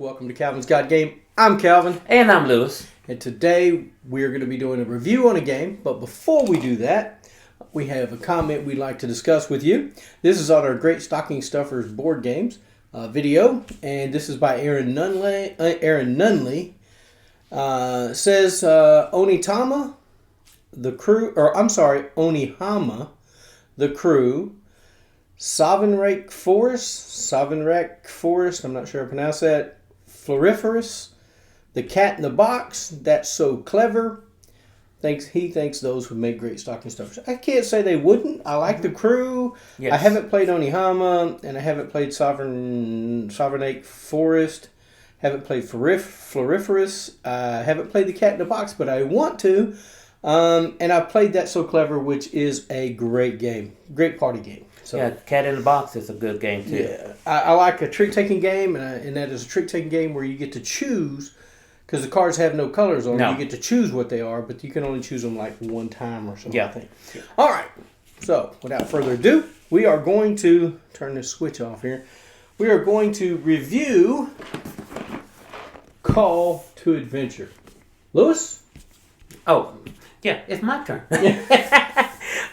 Welcome to Calvin's Got Game. I'm Calvin. And I'm Lewis. And today we're going to be doing a review on a game. But before we do that, we have a comment we'd like to discuss with you. This is on our Great Stocking Stuffers board games video. And this is by Aaron Nunley. Says Onihama, the crew, Savanrake Forest, I'm not sure I pronounced that, Floriferous, The Cat in the Box, That's So Clever. He thinks those would make great stocking stuffers. I can't say they wouldn't. I like the crew. Yes. I haven't played Onihama, and I haven't played Savanrake Forest. Haven't played Floriferous. I haven't played The Cat in the Box, but I want to. And I've played That's So Clever, which is a great game. Great party game. So, yeah, Cat in the Box is a good game, too. Yeah, I like a trick-taking game, and that is a trick-taking game where you get to choose, because the cards have no colors on them. No. You get to choose what they are, but you can only choose them like one time or something. Yeah. I think. Yeah. All right. So, without further ado, we are going to turn this switch off here. We are going to review Call to Adventure. Lewis? Oh, yeah, it's my turn.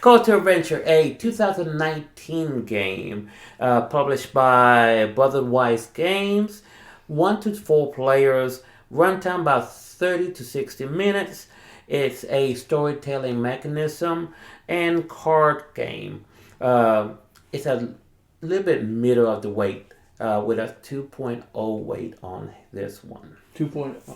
Call to Adventure, a 2019 game published by Brother Wise Games. 1 to 4 players, runtime about 30 to 60 minutes. It's a storytelling mechanism and card game. It's a little bit middle of the weight with a 2.0 weight on this one.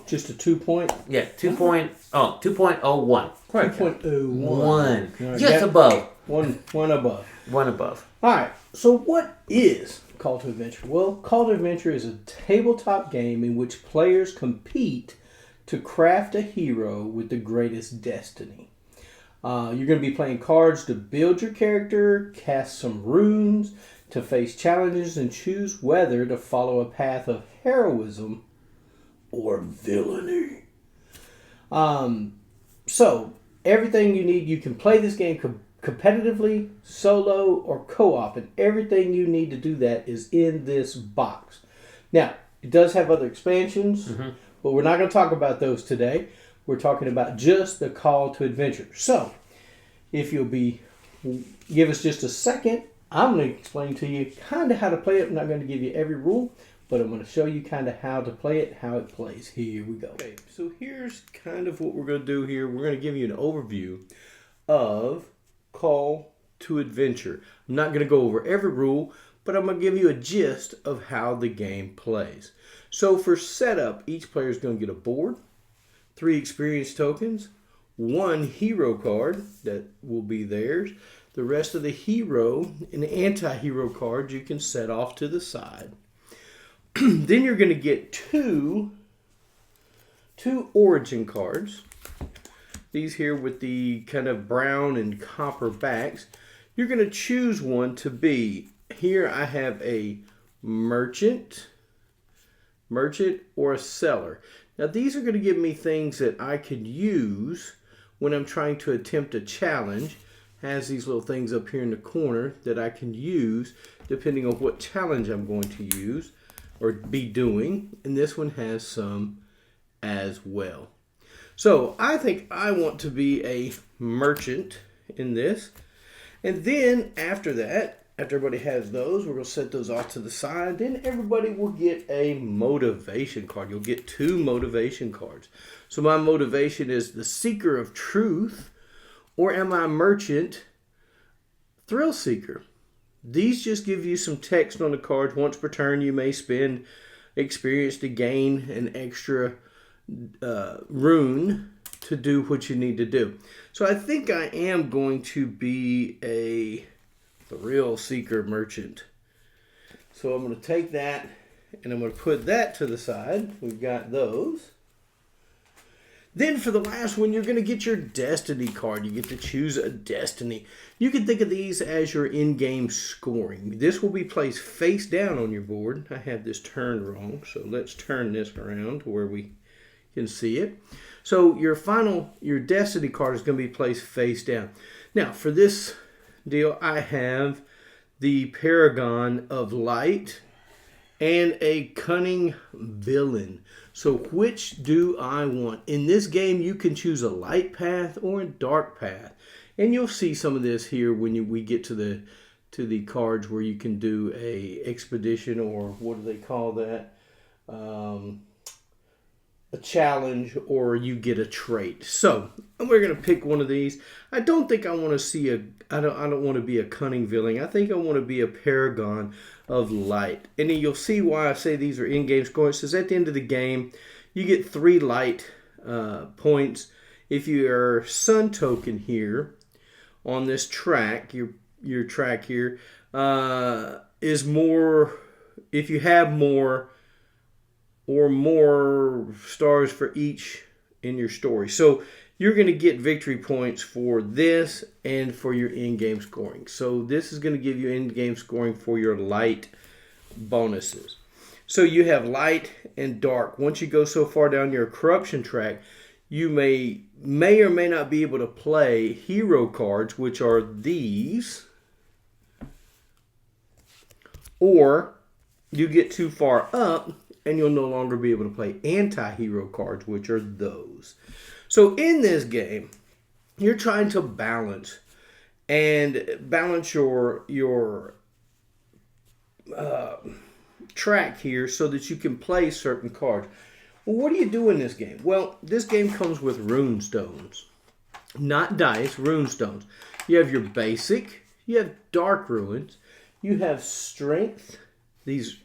Just a 2 point? Yeah, 2.01. Correct. 2.01. Just above. One above. One above. All right. So what is Call to Adventure? Well, Call to Adventure is a tabletop game in which players compete to craft a hero with the greatest destiny. You're going to be playing cards to build your character, cast some runes, to face challenges, and choose whether to follow a path of heroism or villainy. So, everything you need, you can play this game competitively, solo, or co-op, and everything you need to do that is in this box. Now, it does have other expansions, but we're not going to talk about those today. We're talking about just the Call to Adventure. So, if you'll give us just a second, I'm going to explain to you kind of how to play it. I'm not going to give you every rule, but I'm going to show you kind of how to play it, how it plays. Here we go. Okay, so here's kind of what we're going to do here. We're going to give you an overview of Call to Adventure. I'm not going to go over every rule, but I'm going to give you a gist of how the game plays. So for setup, each player is going to get a board, 3 experience tokens, 1 hero card that will be theirs. The rest of the hero and anti-hero cards you can set off to the side. Then you're going to get two origin cards. These here with the kind of brown and copper backs. You're going to choose one to be. Here I have a merchant or a seller. Now these are going to give me things that I could use when I'm trying to attempt a challenge. Has these little things up here in the corner that I can use depending on what challenge I'm going to use or be doing. And this one has some as well. So I think I want to be a merchant in this. And then after that, after everybody has those, we're going to set those off to the side. Then everybody will get a motivation card. You'll get 2 motivation cards. So my motivation is the Seeker of Truth, or am I merchant, Thrill Seeker? These just give you some text on the cards. Once per turn, you may spend experience to gain an extra rune to do what you need to do. So I think I am going to be a Thrill Seeker merchant. So I'm going to take that and I'm going to put that to the side. We've got those. Then for the last one, you're going to get your destiny card. You get to choose a destiny. You can think of these as your in-game scoring. This will be placed face down on your board. I have this turned wrong, so let's turn this around to where we can see it. So your destiny card is going to be placed face down. Now, for this deal, I have the Paragon of Light and a cunning villain. So which do I want? In this game, you can choose a light path or a dark path. And you'll see some of this here when we get to the cards where you can do a expedition, or what do they call that? A challenge, or you get a trait. So we're gonna pick one of these. I don't think I want to see I don't want to be a cunning villain. I think I want to be a paragon of light. And then you'll see why I say these are in-game scoring. It says at the end of the game, you get 3 light points. If your sun token here on this track, your track here is more. If you have more or more stars for each in your story. So you're going to get victory points for this and for your in-game scoring. So this is going to give you in-game scoring for your light bonuses. So you have light and dark. Once you go so far down your corruption track, you may or may not be able to play hero cards, which are these, or you get too far up and you'll no longer be able to play anti-hero cards, which are those. So in this game, you're trying to balance your track here so that you can play certain cards. Well, what do you do in this game? Well, this game comes with rune stones. Not dice, rune stones. You have your basic, you have dark runes, you have strength, these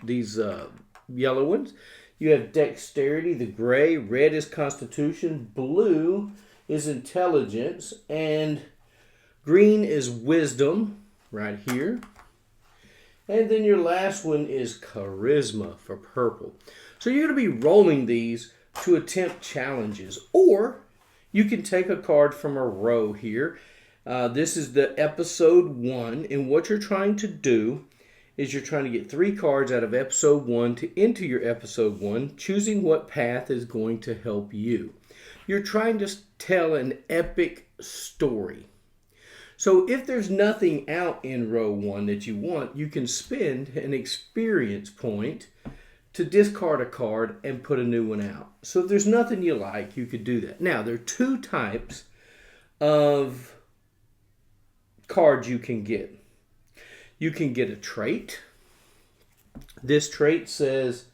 yellow ones. You have dexterity, the gray. Red is constitution. Blue is intelligence. And green is wisdom, right here. And then your last one is charisma for purple. So you're going to be rolling these to attempt challenges. Or you can take a card from a row here. This is the episode 1. And what you're trying to do is you're trying to get 3 cards out of episode 1 to enter your episode 1, choosing what path is going to help you. You're trying to tell an epic story. So if there's nothing out in row 1 that you want, you can spend an experience point to discard a card and put a new one out. So if there's nothing you like, you could do that. Now, there are 2 types of cards you can get. You can get a trait. This trait says,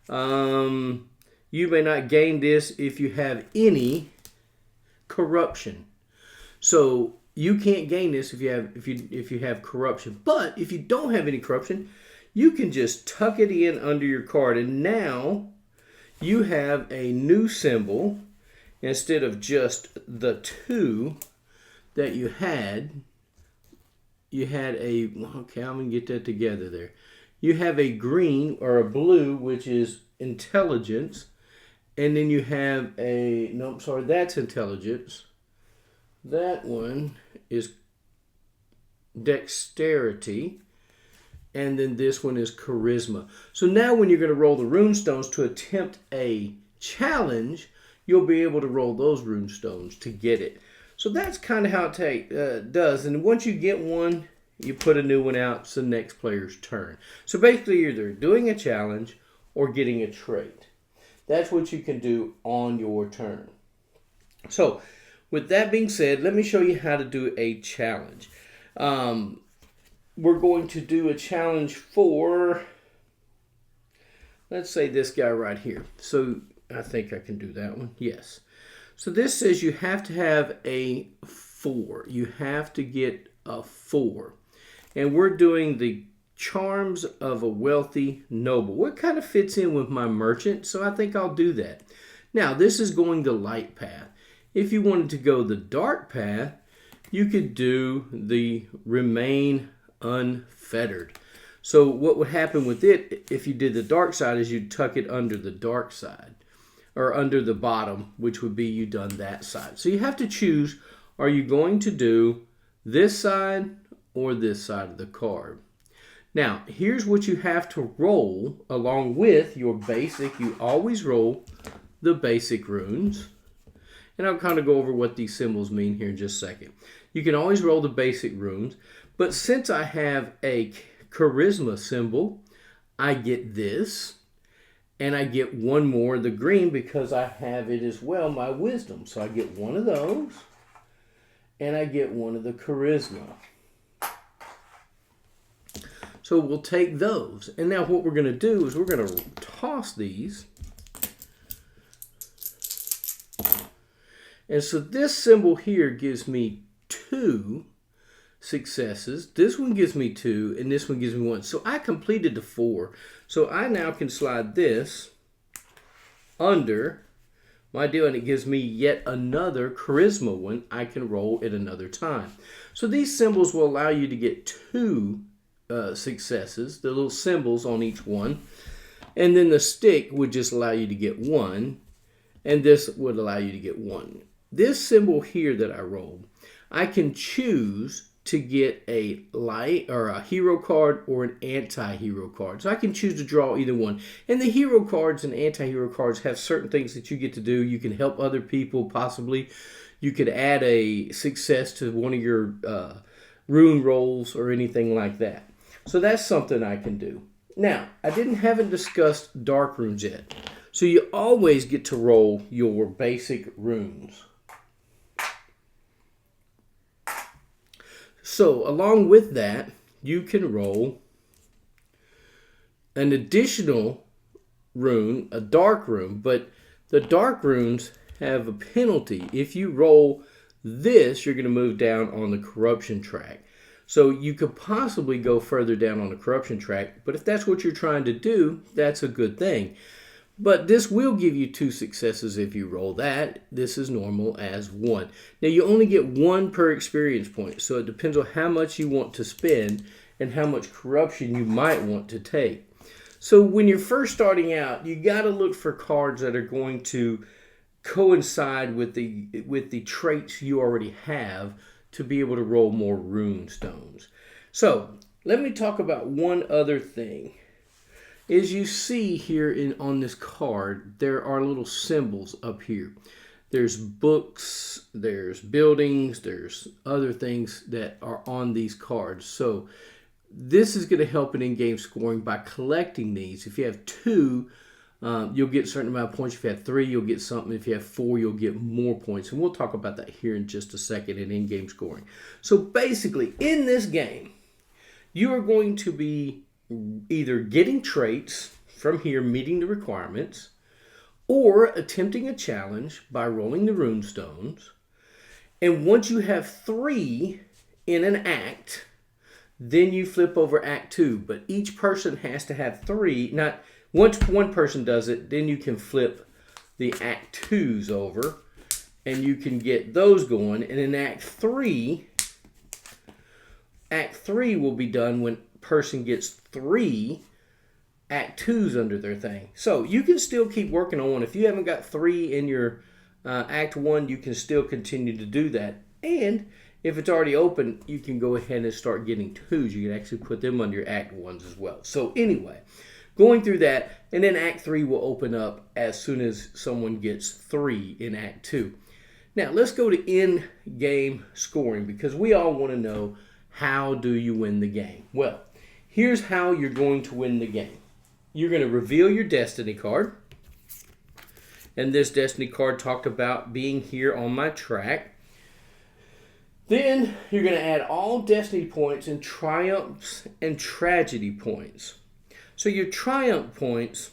you may not gain this if you have any corruption. So you can't gain this if you have corruption. But if you don't have any corruption, you can just tuck it in under your card, and now you have a new symbol instead of just the 2 that you had. You had a, okay, I'm going to get that together there. You have a green or a blue, which is intelligence. And then you have a, no, I'm sorry, that's intelligence. That one is dexterity. And then this one is charisma. So now when you're going to roll the rune stones to attempt a challenge, you'll be able to roll those rune stones to get it. So that's kind of how it does. And once you get one, you put a new one out. It's the next player's turn. So basically, you're either doing a challenge or getting a trait. That's what you can do on your turn. So with that being said, let me show you how to do a challenge. We're going to do a challenge for, let's say this guy right here. So I think I can do that one. Yes. So this says you have to have a 4. You have to get a 4. And we're doing the charms of a wealthy noble. What kind of fits in with my merchant? So I think I'll do that. Now, this is going the light path. If you wanted to go the dark path, you could do the remain unfettered. So what would happen with it if you did the dark side is you'd tuck it under the dark side, or under the bottom, which would be you done that side. So you have to choose, are you going to do this side or this side of the card? Now, here's what you have to roll along with your basic. You always roll the basic runes. And I'll kind of go over what these symbols mean here in just a second. You can always roll the basic runes, but since I have a charisma symbol, I get this. And I get one more of the green because I have it as well, my wisdom. So I get one of those. And I get one of the charisma. So we'll take those. And now what we're going to do is we're going to toss these. And so this symbol here gives me 2 successes. This one gives me 2, and this one gives me 1. So I completed the 4. So I now can slide this under my deal, and it gives me yet another charisma one I can roll at another time. So these symbols will allow you to get 2 successes, the little symbols on each one. And then the stick would just allow you to get 1, and this would allow you to get 1. This symbol here that I rolled, I can choose to get a light or a hero card or an anti-hero card. So I can choose to draw either one. And the hero cards and anti-hero cards have certain things that you get to do. You can help other people possibly. You could add a success to one of your rune rolls or anything like that. So that's something I can do. Now, haven't discussed dark runes yet. So you always get to roll your basic runes. So along with that, you can roll an additional rune, a dark rune, but the dark runes have a penalty. If you roll this, you're going to move down on the corruption track. So you could possibly go further down on the corruption track, but if that's what you're trying to do, that's a good thing. But this will give you 2 successes if you roll that. This is normal as 1. Now you only get 1 per experience point, so it depends on how much you want to spend and how much corruption you might want to take. So when you're first starting out, you got to look for cards that are going to coincide with the traits you already have to be able to roll more rune stones. So let me talk about one other thing. As you see here on this card, there are little symbols up here. There's books, there's buildings, there's other things that are on these cards. So this is going to help in in-game scoring by collecting these. If you have 2, you'll get a certain amount of points. If you have 3, you'll get something. If you have 4, you'll get more points. And we'll talk about that here in just a second in in-game scoring. So basically, in this game, you are going to be either getting traits from here, meeting the requirements, or attempting a challenge by rolling the rune stones. And once you have 3 in an act, then you flip over Act 2. But each person has to have 3. Not once one person does it, then you can flip the Act 2s over, and you can get those going. And in Act 3 will be done when person gets 3 Act 2s under their thing. So you can still keep working on one. If you haven't got 3 in your Act 1, you can still continue to do that. And if it's already open, you can go ahead and start getting 2s. You can actually put them under your Act 1s as well. So anyway, going through that, and then Act 3 will open up as soon as someone gets 3 in Act 2. Now let's go to in-game scoring, because we all want to know, how do you win the game? Well, here's how you're going to win the game. You're going to reveal your destiny card. And this destiny card talked about being here on my track. Then you're going to add all destiny points and triumphs and tragedy points. So your triumph points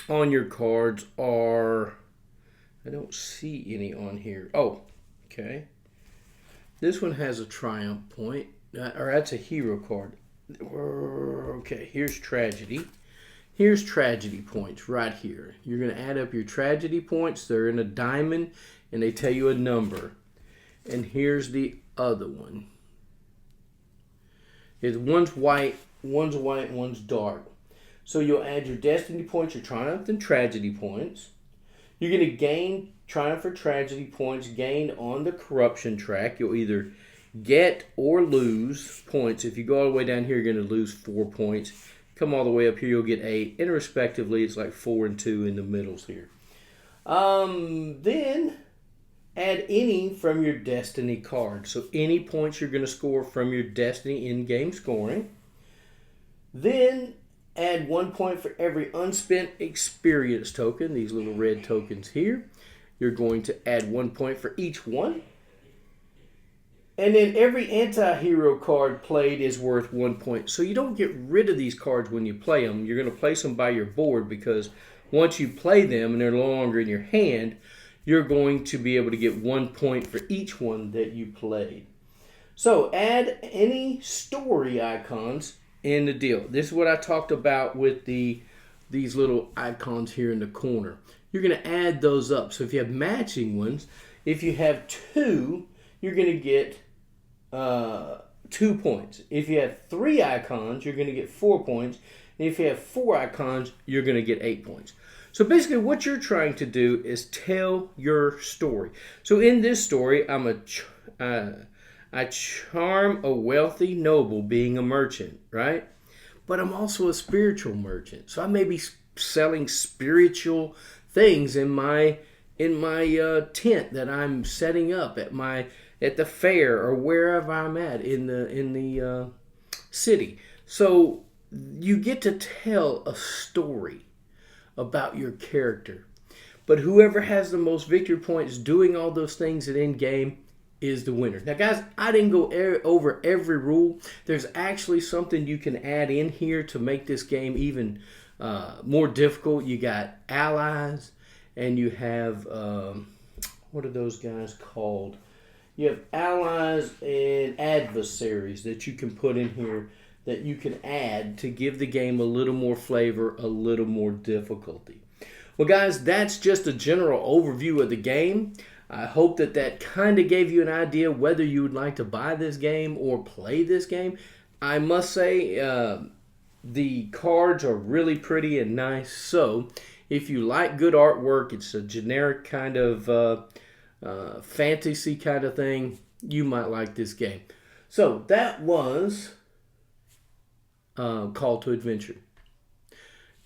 on your cards are, I don't see any on here. Oh, okay. This one has a triumph point, or that's a hero card. Okay, here's tragedy. Here's tragedy points right here. You're going to add up your tragedy points. They're in a diamond, and they tell you a number. And here's the other one. One's white, one's dark. So you'll add your destiny points, your triumph and tragedy points. You're going to gain triumph or tragedy points gained on the corruption track. You'll either get or lose points. If you go all the way down here, you're going to lose 4 points. Come all the way up here, you'll get 8. And respectively, it's like 4 and 2 in the middles here. Then add any from your destiny card. So any points you're going to score from your destiny in-game scoring. Then add 1 point for every unspent experience token. These little red tokens here. You're going to add 1 point for each one. And then every anti-hero card played is worth 1 point. So you don't get rid of these cards when you play them. You're going to place them by your board because once you play them and they're no longer in your hand, you're going to be able to get 1 point for each one that you played. So add any story icons in the deal. This is what I talked about with these little icons here in the corner. You're going to add those up. So if you have matching ones, if you have 2, you're going to get 2 points. If you have 3 icons, you're going to get 4 points. And if you have 4 icons, you're going to get 8 points. So basically what you're trying to do is tell your story. So in this story, I charm a wealthy noble being a merchant, right? But I'm also a spiritual merchant. So I may be selling spiritual things in my tent that I'm setting up at the fair or wherever I'm at in the city. So you get to tell a story about your character. But whoever has the most victory points doing all those things at end game is the winner. Now, guys, I didn't go over every rule. There's actually something you can add in here to make this game even more difficult. You got allies, and you have, what are those guys called? You have allies and adversaries that you can put in here that you can add to give the game a little more flavor, a little more difficulty. Well, guys, that's just a general overview of the game. I hope that kind of gave you an idea whether you would like to buy this game or play this game. I must say the cards are really pretty and nice. So if you like good artwork, it's a generic kind of fantasy kind of thing, you might like this game. So that was Call to Adventure.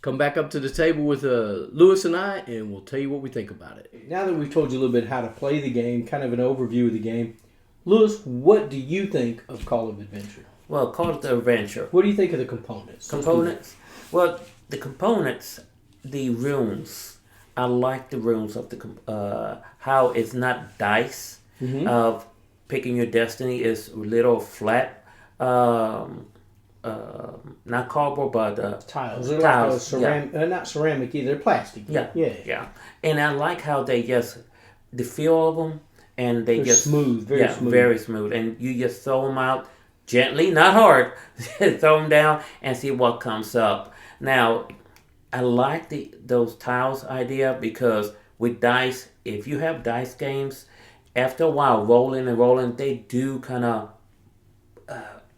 Come back up to the table with Lewis and I, and we'll tell you what we think about it. Now that we've told you a little bit how to play the game, kind of an overview of the game, Lewis, what do you think of Call of Adventure? Well, Call to Adventure. What do you think of the components? Well, the components, the rooms. I like the rooms of the how it's not dice. Of picking your destiny is a little flat. Not cardboard, but tiles. They're like ceramic, not ceramic either. They're plastic. Yeah. And I like how they the feel of them, and they're just smooth, very smooth. And you just throw them out gently, not hard. Throw them down and see what comes up. Now, I like those tiles idea because with dice, if you have dice games, after a while, rolling, they do kind of.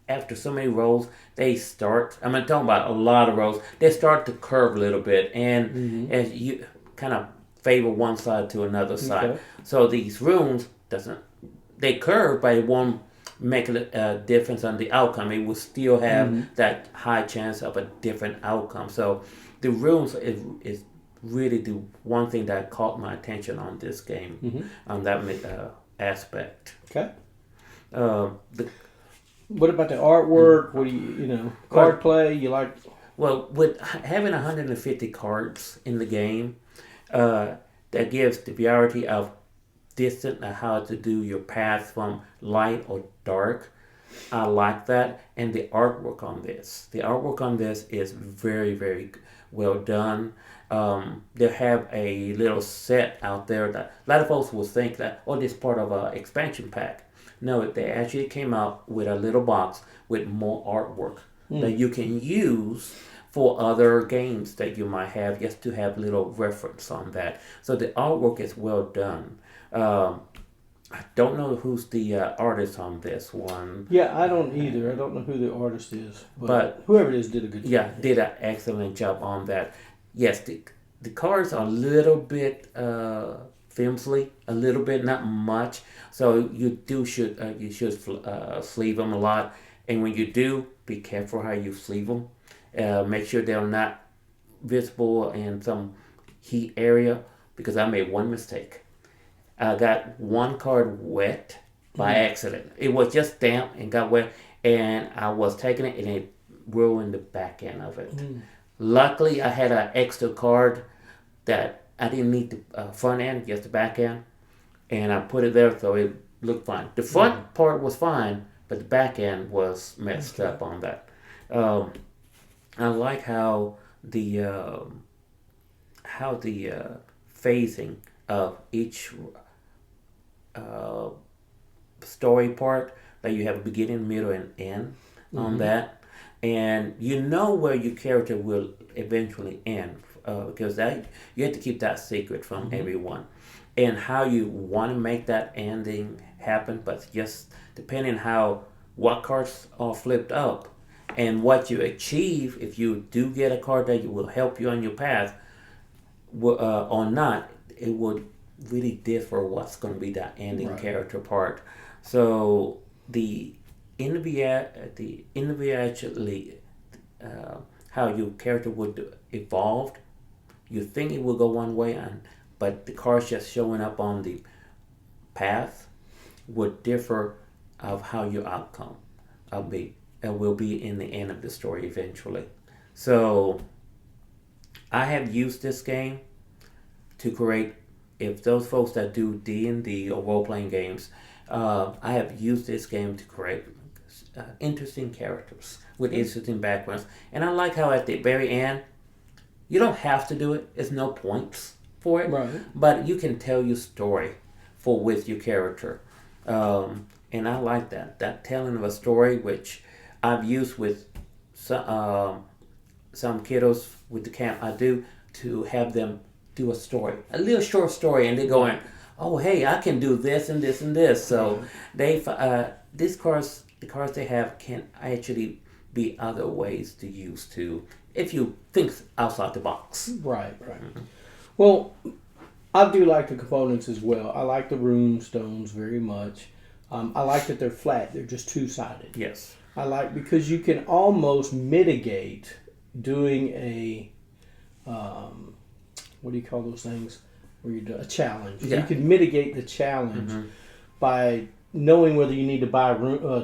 After so many rolls, they start. I'm not talking about a lot of rolls. They start to curve a little bit, and as you kind of favor one side to another side. So these rooms they curve, but it won't make a difference on the outcome. It will still have that high chance of a different outcome. So the rooms is really the one thing that caught my attention on this game, on that aspect. Okay. What about the artwork? What do card play? You like? Well, with having 150 cards in the game, that gives the variety of distance and how to do your path from light or dark. I like that, and the artwork on this. The artwork on this is very, very well done. They have a little set out there that a lot of folks will think that, this is part of an expansion pack. No, they actually came out with a little box with more artwork that you can use for other games that you might have, just to have little reference on that. So the artwork is well done. I don't know who's the artist on this one. Yeah, I don't either. I don't know who the artist is. But whoever it is did a good job. Yeah, did an excellent job on that. Yes, the cards are a little bit flimsy, a little bit, not much. So you should sleeve them a lot. And when you do, be careful how you sleeve them. Make sure they're not visible in some heat area, because I made one mistake. I got one card wet by accident. It was just damp and got wet, and I was taking it and it ruined the back end of it. Luckily, I had an extra card that I didn't need the front end, just the back end, and I put it there so it looked fine. The front part was fine, but the back end was messed up on that. Um, I like how the phasing of each uh, story part, that you have a beginning, middle, and end on that, and you know where your character will eventually end, because that you have to keep that secret from everyone, and how you want to make that ending happen, but just depending how what cards are flipped up and what you achieve, if you do get a card that will help you on your path, or not, it would really differ what's going to be that ending character part. So the individually how your character would evolve, you think it will go one way, but the cards just showing up on the path would differ of how your outcome will be in the end of the story eventually. So I have used this game to create, if those folks that do D&D or role-playing games, I have used this game to create interesting characters with interesting backgrounds. And I like how at the very end, you don't have to do it. There's no points for it. Right. But you can tell your story with your character. And I like that telling of a story, which I've used with some kiddos with the camp I do, to have them do a story, a little short story, and they're going, oh, hey, I can do this and this and this. So the cards they have can actually be other ways to use to, if you think outside the box. Right. Well, I do like the components as well. I like the rune stones very much. I like that they're flat. They're just two-sided. Yes. I like, because you can almost mitigate doing a, what do you call those things? Where you do a challenge. Yeah. You can mitigate the challenge by knowing whether you need to buy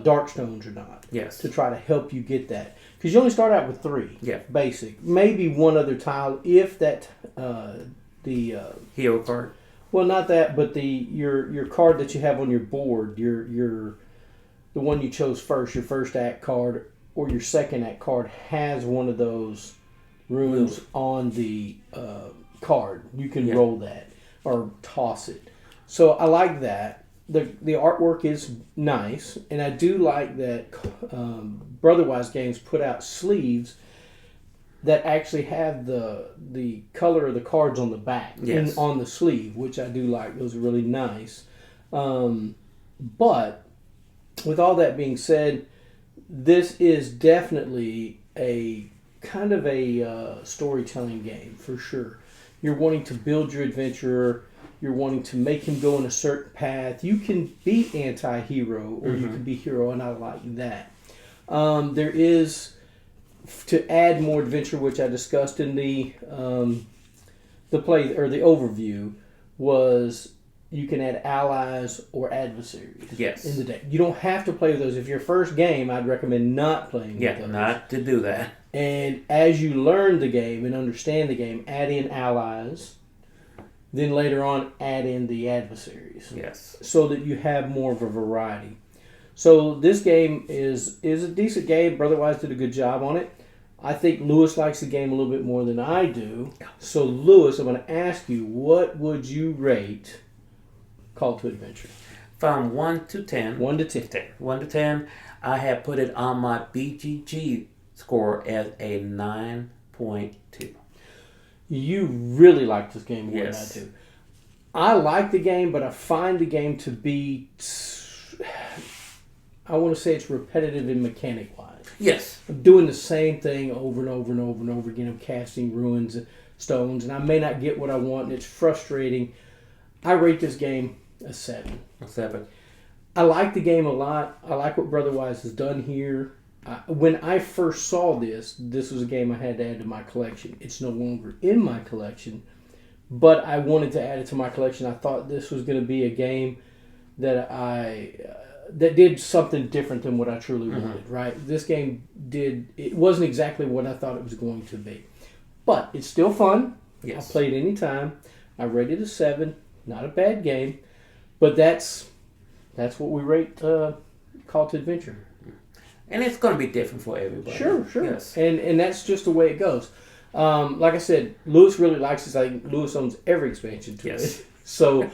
dark stones or not. Yes. To try to help you get that. Because you only start out with 3. Yeah. Basic. Maybe one other tile if that, the... hero card. Well, not that, but your card that you have on your board, the one you chose first, your first act card or your second act card, has one of those runes on the card. You can roll that or toss it. So I like that. The artwork is nice, and I do like that Brotherwise Games put out sleeves that actually have the color of the cards on the back on the sleeve, which I do like. Those are really nice. But with all that being said, this is definitely a kind of a storytelling game for sure. You're wanting to build your adventurer. You're wanting to make him go in a certain path. You can be anti-hero or you can be hero, and I like that. There is, to add more adventure, which I discussed in the play or the overview, was you can add allies or adversaries in the deck. You don't have to play with those. If your first game, I'd recommend not playing with those. Not to do that. And as you learn the game and understand the game, add in allies. Then later on, add in the adversaries. Yes. So that you have more of a variety. So this game is a decent game. Brotherwise did a good job on it. I think Lewis likes the game a little bit more than I do. So Lewis, I'm going to ask you, what would you rate Call to Adventure? From 1 to 10. 1 to 10. 1 to 10. I have put it on my BGG score as a 9.2. You really like this game more Yes. than I do. I like the game, but I find the game to be, I want to say it's repetitive in mechanic-wise. Yes. I'm doing the same thing over and over and over and over again. I'm casting ruins and stones, and I may not get what I want, and it's frustrating. I rate this game a 7. A 7. I like the game a lot. I like what Brotherwise has done here. When I first saw this was a game I had to add to my collection. It's no longer in my collection, but I wanted to add it to my collection. I thought this was going to be a game that that did something different than what I truly wanted. Right? This game it wasn't exactly what I thought it was going to be. But it's still fun. Yes. I play it anytime. I rate it a 7. Not a bad game. But that's what we rate Call to Adventure. And it's going to be different for everybody. Sure. Yes. And that's just the way it goes. Like I said, Lewis really likes this. I think Lewis owns every expansion to it. So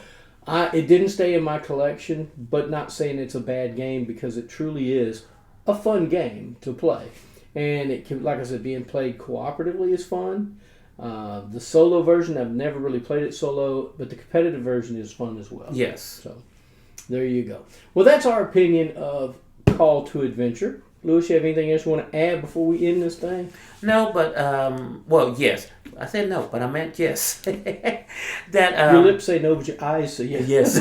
it didn't stay in my collection, but not saying it's a bad game because it truly is a fun game to play. And it can, like I said, being played cooperatively is fun. The solo version, I've never really played it solo, but the competitive version is fun as well. Yes. So there you go. Well, that's our opinion of Call to Adventure. Lewis, you have anything else you want to add before we end this thing? No, but well, yes. I said no, but I meant yes. That your lips say no, but your eyes say yes. Yes.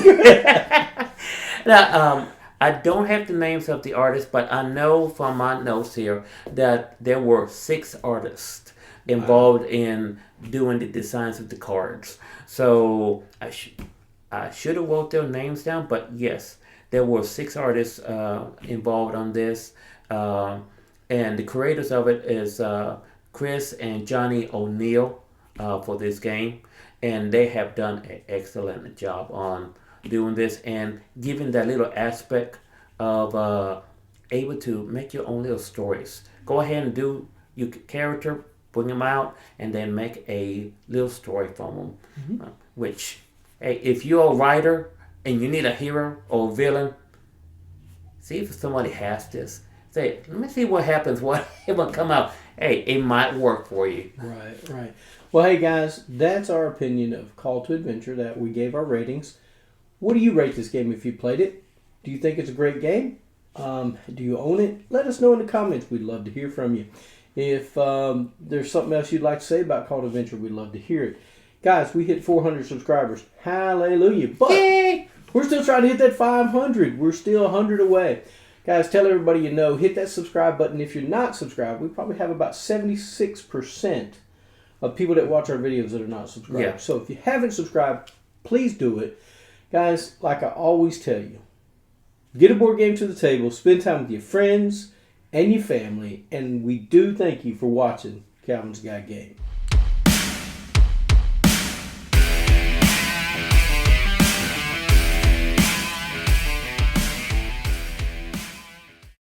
Now, I don't have the names of the artists, but I know from my notes here that there were 6 artists involved in doing the designs of the cards. So I should have wrote their names down, but yes, there were 6 artists involved on this. And the creators of it is Chris and Johnny O'Neill for this game. And they have done an excellent job on doing this and giving that little aspect of able to make your own little stories. Go ahead and do your character, bring them out, and then make a little story from them. Mm-hmm. Which, hey, if you're a writer and you need a hero or a villain, see if somebody has this. Say, let me see what happens. What it will come out. Hey, it might work for you. Right. Well, hey guys, that's our opinion of Call to Adventure. That we gave our ratings. What do you rate this game if you played it? Do you think it's a great game? Do you own it? Let us know in the comments. We'd love to hear from you. If there's something else you'd like to say about Call to Adventure, we'd love to hear it. Guys, we hit 400 subscribers. Hallelujah. But Yay! We're still trying to hit that 500. We're still 100 away. Guys, tell everybody you know, hit that subscribe button. If you're not subscribed, we probably have about 76% of people that watch our videos that are not subscribed. Yeah. So if you haven't subscribed, please do it. Guys, like I always tell you, get a board game to the table, spend time with your friends and your family, and we do thank you for watching Calvin's Guide Games.